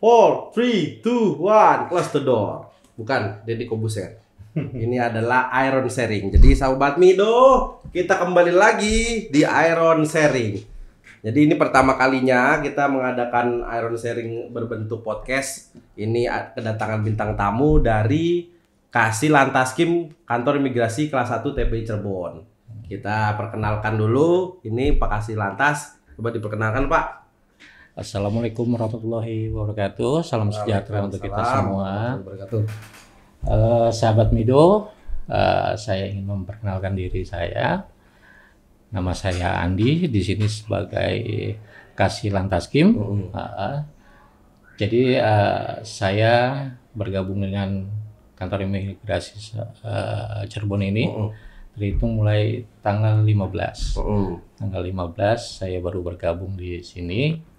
4, 3, 2, 1, close the door. Bukan, Deddy Kobuser. Ini adalah Iron Sharing. Jadi sahabat Mido, kita kembali lagi di Iron Sharing. Jadi ini pertama kalinya kita mengadakan Iron Sharing berbentuk podcast. Ini kedatangan bintang tamu dari Kasih Lantaskim Kantor Imigrasi Kelas 1 TPI Cirebon. Kita perkenalkan dulu, ini Pak Kasih Lantas. Coba diperkenalkan Pak. Assalamualaikum warahmatullahi wabarakatuh. Salam sejahtera untuk kita semua. Sahabat Mido, saya ingin memperkenalkan diri saya. Nama saya Andi, di sini sebagai Kasih Lantaskim. Jadi saya bergabung dengan Kantor Imigrasi Cirebon ini. Terhitung mulai tanggal 15. Tanggal 15 saya baru bergabung di sini.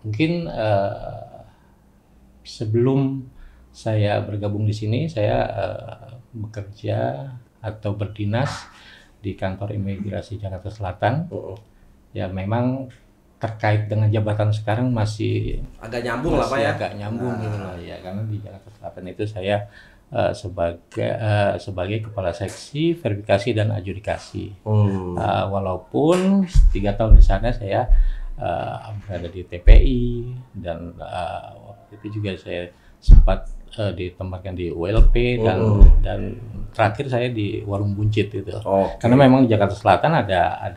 Mungkin sebelum saya bergabung di sini, saya bekerja atau berdinas di Kantor Imigrasi Jakarta Selatan. Ya memang terkait dengan jabatan sekarang masih agak nyambung lah Pak ya. Agak nyambung gitu lah ya, karena di Jakarta Selatan itu saya sebagai kepala seksi verifikasi dan adjudikasi. Walaupun 3 tahun di sana saya berada di TPI dan waktu itu juga saya sempat ditempatkan di ULP dan terakhir saya di Warung Buncit itu. Karena memang di Jakarta Selatan ada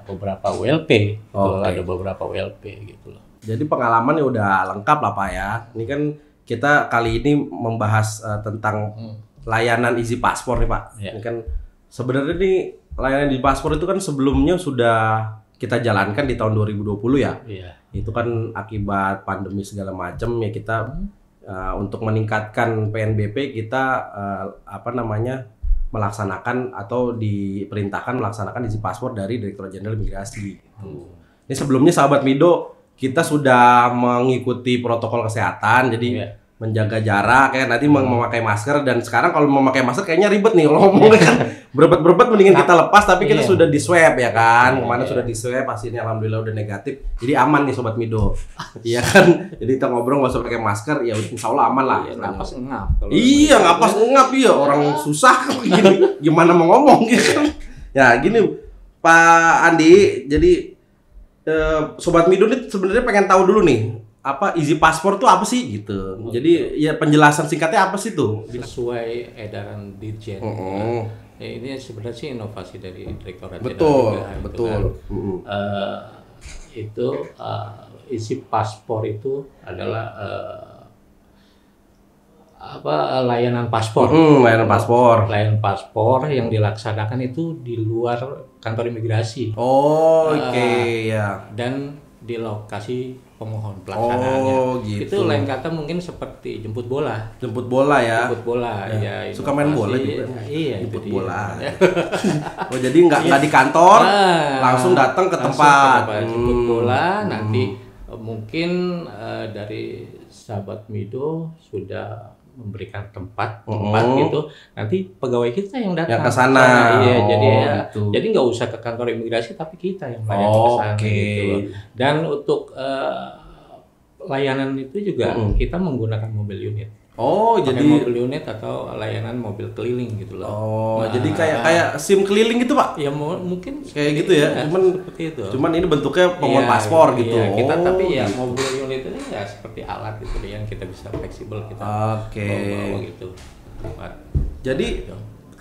beberapa ULP, ada beberapa ULP gitu loh. Jadi pengalamannya udah lengkap lah Pak ya. Ini kan kita kali ini membahas tentang layanan Easy Paspor nih Pak. Ini kan sebenarnya nih layanan Easy Paspor itu kan sebelumnya sudah kita jalankan di tahun 2020 ya. Itu kan akibat pandemi segala macam ya, kita untuk meningkatkan PNBP kita melaksanakan atau diperintahkan melaksanakan Easy Paspor dari Direktorat Jenderal Imigrasi. Ini sebelumnya sahabat Mido, kita sudah mengikuti protokol kesehatan, jadi menjaga jarak ya, nanti memakai masker, dan sekarang kalau memakai masker kayaknya ribet nih kalau ngomongnya kan. Berebet mendingan kita lepas, tapi kita sudah di swab ya kan. Kemana sudah di swab, hasilnya alhamdulillah udah negatif. Jadi aman nih sobat Mido. Iya kan? Jadi kita ngobrol nggak usah pakai masker, ya insya Allah aman lah. Napas ngap. Iya, napas ngap iya, orang susah gini. Gimana mau ngomong gitu kan. Ya gini Pak Andi, jadi sobat Mido nih sebenarnya pengen tahu dulu nih, apa Easy Paspor tuh apa sih gitu. Jadi ya penjelasan singkatnya apa sih tuh? Sesuai edaran Dirjen. Ya, ini sebenarnya sih inovasi dari Direktorat Betul. Itu Easy Paspor itu adalah layanan paspor. Layanan paspor. Layanan paspor yang dilaksanakan itu di luar kantor imigrasi. Ya. Dan di lokasi pemohon pelaksanaannya. Gitu. Itu lain kata mungkin seperti jemput bola. Jemput bola ya. Jemput bola ya. Suka main bola juga. Iya, jemput itu bola. Jadi nggak di kantor, langsung datang ke tempat. Jemput bola. Nanti mungkin dari sahabat Mido sudah memberikan tempat gitu, nanti pegawai kita yang datang ke sana. Iya, gitu. jadi nggak usah ke kantor imigrasi, tapi kita yang melayani ke sana gitu loh. Dan untuk layanan itu juga kita menggunakan mobil unit. Jadi mobil unit atau layanan mobil keliling gitu loh. Jadi kayak SIM keliling gitu Pak? Ya mungkin kayak gitu ya. Seperti itu. Cuman ini bentuknya pemohon paspor gitu. Kita tapi ya mobil unit ini ya seperti alat gitu yang kita bisa fleksibel kita bawa gitu. Jadi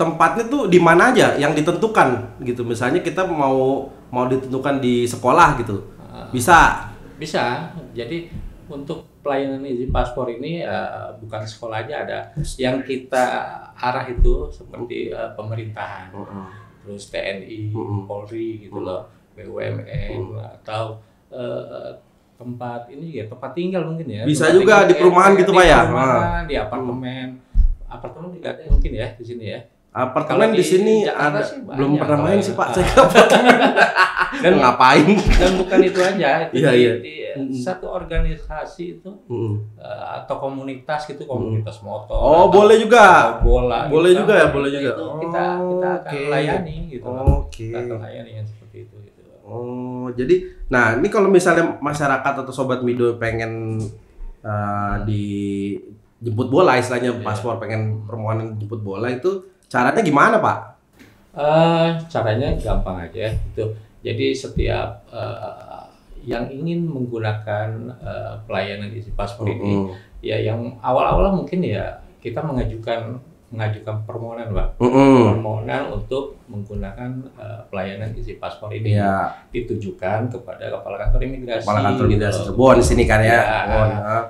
tempatnya tuh di mana aja yang ditentukan gitu. Misalnya kita mau ditentukan di sekolah gitu. Bisa. Jadi untuk pelayanan Easy Paspor ini bukan sekolah aja, ada yang kita arah itu seperti pemerintahan, terus TNI, Polri gitu loh, BUMN atau tempat ini ya, tempat tinggal mungkin ya. Bisa juga di perumahan gitu Pak ya. Di apartemen juga ada mungkin ya di sini ya. Apartemen di sini ada, belum pernah main sih Pak. Saya Dan ngapain? Dan bukan itu aja. Iya. Satu organisasi itu atau komunitas gitu, komunitas motor. Boleh juga. Bola. Boleh juga ya, boleh juga. Kita akan layani gitu. Kita akan layani yang seperti itu gitu. Oh, jadi, nah ini kalau misalnya masyarakat atau sobat Mido pengen dijemput bola, istilahnya paspor, pengen permohonan jemput bola itu caranya gimana, Pak? Caranya gampang aja itu. Jadi setiap yang ingin menggunakan pelayanan isi paspor ini, ya yang awal-awal mungkin ya kita mengajukan permohonan, Pak. Permohonan untuk menggunakan pelayanan isi paspor ini ditujukan kepada Kepala Kantor Imigrasi. Kepala Kantor Imigrasi Cirebon di sini kan ya.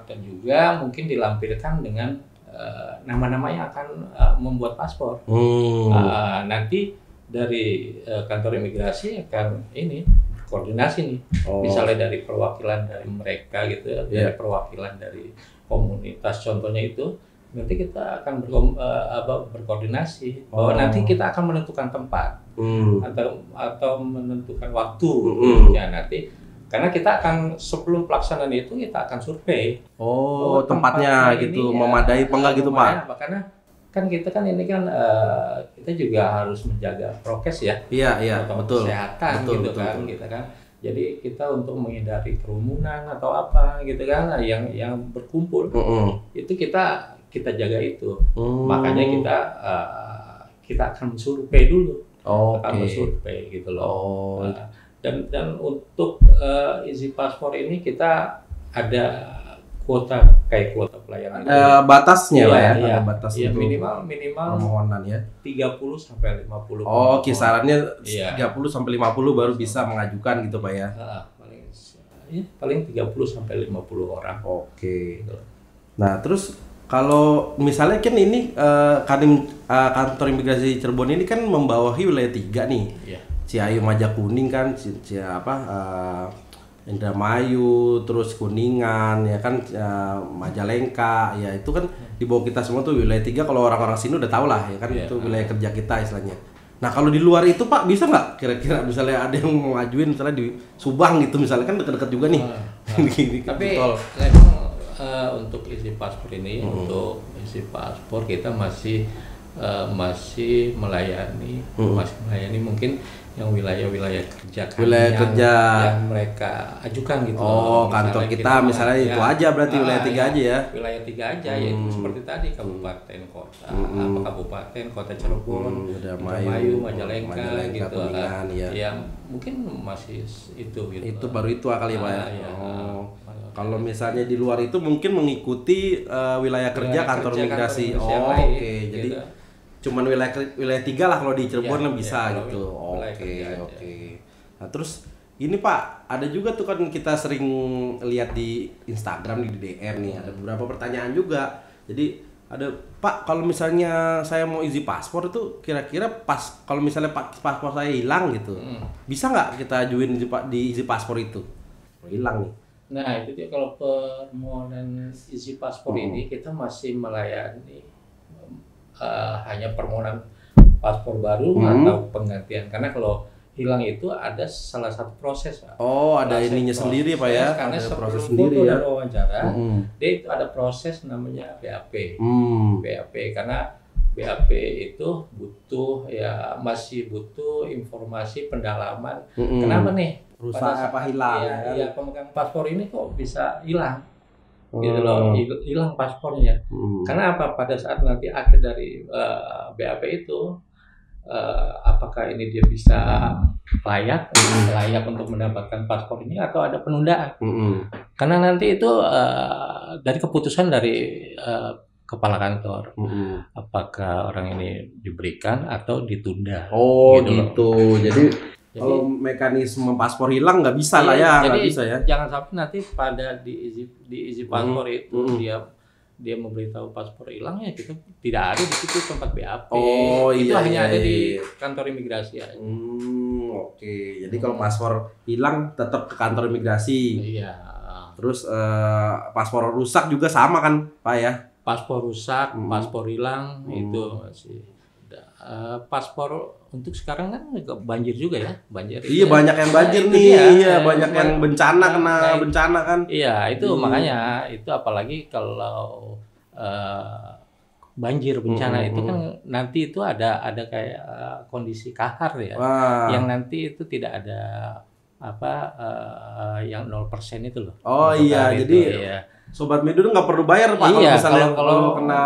Dan juga mungkin dilampirkan dengan nama-nama yang akan membuat paspor. Nanti dari kantor imigrasi akan koordinasi nih, misalnya dari perwakilan dari mereka gitu, dari perwakilan dari komunitas contohnya itu, nanti kita akan berkoordinasi bahwa nanti kita akan menentukan tempat atau menentukan waktu ya nanti. Karena kita akan sebelum pelaksanaan itu kita akan survei. Tempatnya gitu memadai apa enggak gitu, Pak? Karena kan kita kan ini kan kita juga harus menjaga prokes ya. Iya, betul. Kesehatan betul. Kita kan. Jadi kita untuk menghindari kerumunan atau apa gitu kan yang berkumpul. Itu kita jaga itu. Makanya kita akan survei dulu. Akan bersurvei gitu loh. Dan untuk isi paspor ini kita ada kuota pelayanan. Batasnya lah ya. Ada batas ya, untuk minimal permohonan ya. 30 sampai 50. Kisarannya 30 sampai 50 baru bisa mengajukan gitu, Pak ya. Paling 30 sampai 50 orang. Oke. Gitu. Nah, terus kalau misalnya kan ini kantor imigrasi Cirebon ini kan membawahi wilayah 3 nih. Iya. Ciayu, Majakuning kan, Indramayu, terus Kuningan, ya kan, Majalengka, ya itu kan di bawah kita semua tuh wilayah 3. Kalau orang-orang sini udah tahu lah, ya kan, itu wilayah kerja kita istilahnya. Nah kalau di luar itu, Pak, bisa nggak kira-kira misalnya ada yang mau ngajuin misalnya di Subang gitu misalnya, kan dekat-dekat juga nih. Tapi untuk isi paspor ini, untuk isi paspor kita masih melayani mungkin yang wilayah kerja yang mereka ajukan gitu. Kantor kita misalnya itu aja berarti wilayah 3 aja ya. Wilayah 3 aja yaitu seperti tadi kabupaten kota Cirebon, Indramayu, Majalengka gitu Kuningan, ya mungkin masih itu gitu. Itu baru itu kali Pak ya. Kalau misalnya di luar itu mungkin mengikuti wilayah kerja kantor imigrasi. Oke. Jadi cuman wilayah 3 lah kalau di Cirebon lah bisa gitu. Oke. Nah terus ini Pak, ada juga tuh kan kita sering lihat di Instagram di DM nih, ada beberapa pertanyaan juga. Jadi ada, Pak, kalau misalnya saya mau isi paspor itu kira-kira kalau misalnya paspor saya hilang gitu, bisa nggak kita ajuin di isi paspor itu? Hilang nih. Nah itu dia, kalau permohonan isi paspor ini kita masih melayani hanya permohonan paspor baru atau penggantian, karena kalau hilang itu ada salah satu proses, Pak. Ada ininya sendiri, Pak ya. Karena ada proses sendiri ya. Wawancara, dia itu ada proses namanya BAP. BAP karena BAP itu masih butuh informasi pendalaman. Kenapa nih? Rusak apa hilang? Ya, pemegang paspor ini kok bisa hilang? Gitu loh, hilang paspornya. Karena apa? Pada saat nanti akhir dari BAP itu, apakah ini dia bisa layak untuk mendapatkan paspor ini atau ada penundaan? Karena nanti itu dari keputusan dari kepala kantor, apakah orang ini diberikan atau ditunda. Gitu. Jadi kalau mekanisme paspor hilang nggak bisa lah ya, nggak bisa ya. Jangan sampai nanti pada di isi paspor itu dia memberitahu paspor hilang, ya kita tidak ada di situ tempat BAP. Itu hanya ada di kantor imigrasi aja. Oke. Jadi kalau paspor hilang tetap ke kantor imigrasi. Iya. Terus paspor rusak juga sama kan, Pak ya? Paspor rusak, paspor hilang itu masih. Paspor untuk sekarang kan banjir juga ya, banjir. Iya, banyak yang banjir nih. Iya, banyak yang bencana bencana kan. Iya, itu makanya itu apalagi kalau banjir bencana itu kan nanti itu ada kayak kondisi kahar ya. Yang nanti itu tidak ada yang 0% itu loh. Oh iya, itu, jadi ya. Sobat Mido nggak perlu bayar Pak Iya, kalau kena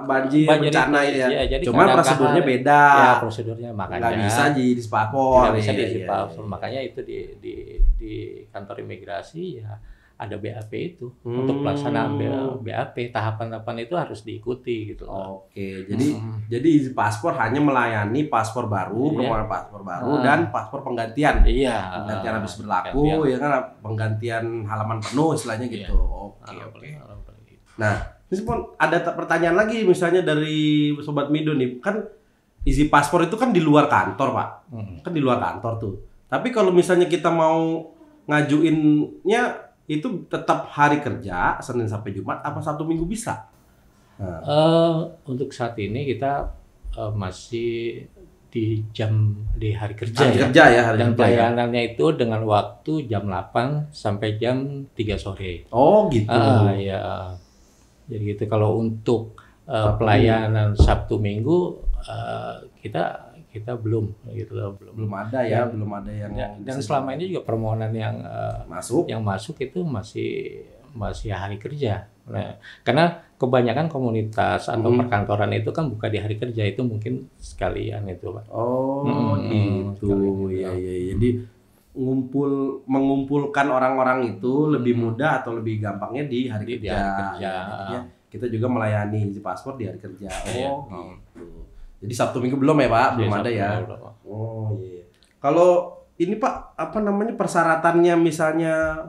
banjir bencana itu, ya. Iya, jadi cuma prosedurnya beda. Ya, prosedurnya makanya nggak bisa di paspor. Nggak bisa iya, di iya. paspor. Makanya itu di kantor imigrasi ya ada BAP itu untuk pelaksanaan BAP, tahapan-tahapan itu harus diikuti gitu loh. Oke, jadi izin paspor hanya melayani paspor baru, permohonan paspor baru dan paspor penggantian. Iya. Penggantian habis berlaku, ya kan penggantian halaman penuh istilahnya gitu. Oke. Nah, ini pun ada pertanyaan lagi misalnya dari Sobat Mido nih, kan izin paspor itu kan di luar kantor Pak, kan di luar kantor tuh. Tapi kalau misalnya kita mau ngajuinnya itu tetap hari kerja, Senin sampai Jumat, apa Sabtu Minggu bisa? Untuk saat ini kita masih di hari kerja, hari dan kerja, pelayanannya itu dengan waktu jam 8 sampai jam 3 sore. Oh gitu. Ya. Jadi gitu. Kalau untuk pelayanan Sabtu Minggu kita belum gitu loh, belum ada ya, belum ada yang dan selama ini juga permohonan yang masuk itu masih hari kerja. Nah, karena kebanyakan komunitas atau perkantoran itu kan buka di hari kerja, itu mungkin sekalian itu Pak. Oh gitu. Iya. Jadi mengumpulkan orang-orang itu lebih mudah atau lebih gampangnya di hari kerja. Ya, kita juga melayani di paspor di hari kerja. Gitu. Jadi Sabtu Minggu belum ya Pak? Belum ada ya? Oh iya. Kalau ini Pak, persyaratannya misalnya,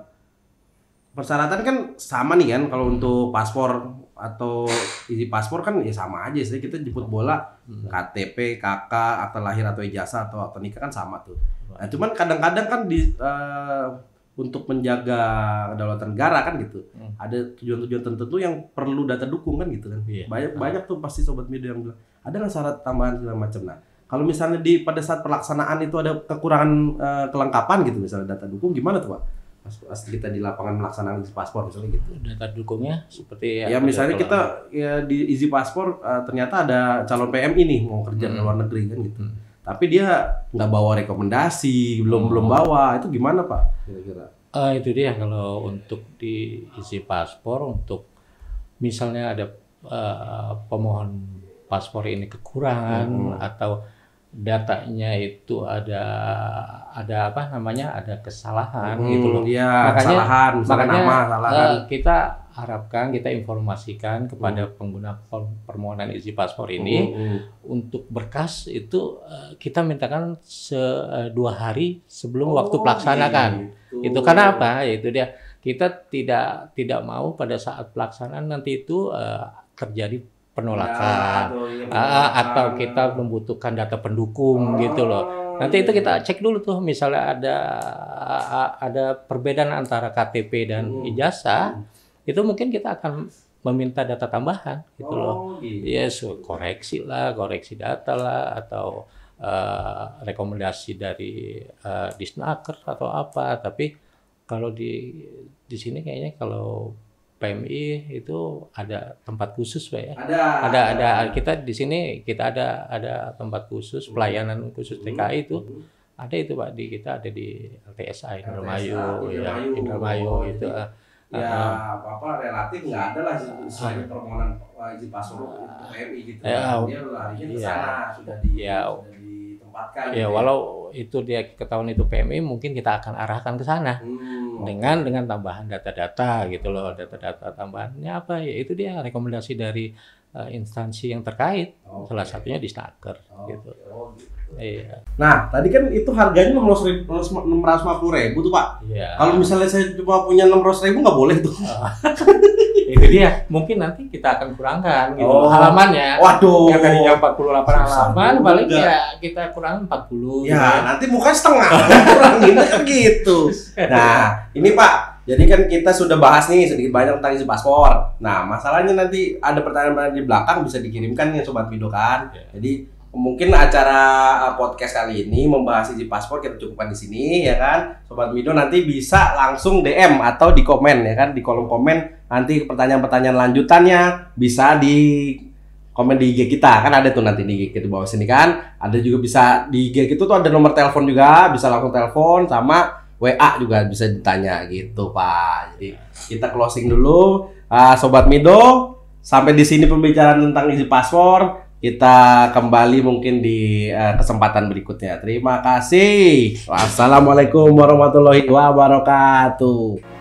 persyaratan kan sama nih kan kalau untuk paspor atau izin paspor kan ya sama aja sih, kita jemput bola, KTP, KK, akta lahir atau ijazah atau akta nikah kan sama tuh. Nah cuman kadang-kadang kan untuk menjaga kedaulatan negara kan gitu, ada tujuan-tujuan tertentu yang perlu data dukung kan gitu kan. Banyak tuh pasti Sobat Mido yang bilang ada nggak syarat tambahan segala macam. Nah kalau misalnya pada saat pelaksanaan itu ada kekurangan kelengkapan gitu, misalnya data dukung, gimana tuh Pak? Pas kita di lapangan melaksanakan izin paspor misalnya gitu. Data dukungnya seperti ya misalnya kita di izin paspor ternyata ada calon PMI nih mau kerja ke luar negeri kan gitu. Tapi dia nggak bawa rekomendasi, belum bawa, itu gimana Pak kira-kira? Itu dia, kalau untuk di izin paspor, untuk misalnya ada pemohon paspor ini kekurangan atau datanya itu ada kesalahan gitu loh. Ya, makanya kita harapkan, kita informasikan kepada pengguna permohonan izin paspor ini untuk berkas itu kita mintakan 2 hari sebelum waktu pelaksanakan. Itu karena apa? Itu dia, kita tidak mau pada saat pelaksanaan nanti itu terjadi penolakan atau kita membutuhkan data pendukung gitu loh. Nanti itu kita cek dulu tuh, misalnya ada perbedaan antara KTP dan ijazah, itu mungkin kita akan meminta data tambahan gitu loh. Yes, koreksi data lah, atau rekomendasi dari Disnaker atau apa. Tapi kalau di sini kayaknya kalau PMI itu ada tempat khusus Pak ya. Ada kita di sini kita ada tempat khusus, pelayanan khusus TKI itu. Ada itu Pak, kita ada di LTSA Indramayu itu. Ya relatif nggak ada lah selain permohonan izin paspor PMI gitu. Dia larinya ke sana, sudah ditempatkan. Ya walau itu dia ketahuan itu PMI, mungkin kita akan arahkan ke sana. Dengan tambahan data-data gitu loh. Data-data tambahannya apa ya, itu dia rekomendasi dari instansi yang terkait. Salah satunya Disnaker gitu. Iya. Nah tadi kan itu harganya 650.000 tuh Pak. Iya. Kalau misalnya saya cuma punya 600.000 nggak boleh tuh. Itu dia, mungkin nanti kita akan kurangkan gitu halamannya. Waduh. Yang tadinya 48 halaman, paling ya kita kurang 40. Ya gitu. Nanti mukanya setengah kurangin kan gitu. Nah ini Pak, jadi kan kita sudah bahas nih sedikit banyak tentang izin paspor. Nah masalahnya nanti ada pertanyaan-pertanyaan di belakang bisa dikirimkan ya Sobat Mido kan. Jadi mungkin acara podcast kali ini membahas izin paspor kita cukupkan di sini ya kan. Sobat Mido nanti bisa langsung DM atau di komen ya kan, di kolom komen nanti pertanyaan-pertanyaan lanjutannya bisa di komen di IG kita kan, ada tuh nanti di IG di bawah sini kan. Ada juga bisa di IG itu tuh ada nomor telepon juga, bisa langsung telepon sama WA juga bisa ditanya gitu Pak. Jadi kita closing dulu, Sobat Mido. Sampai di sini pembicaraan tentang isi paspor. Kita kembali mungkin di kesempatan berikutnya. Terima kasih. Wassalamualaikum warahmatullahi wabarakatuh.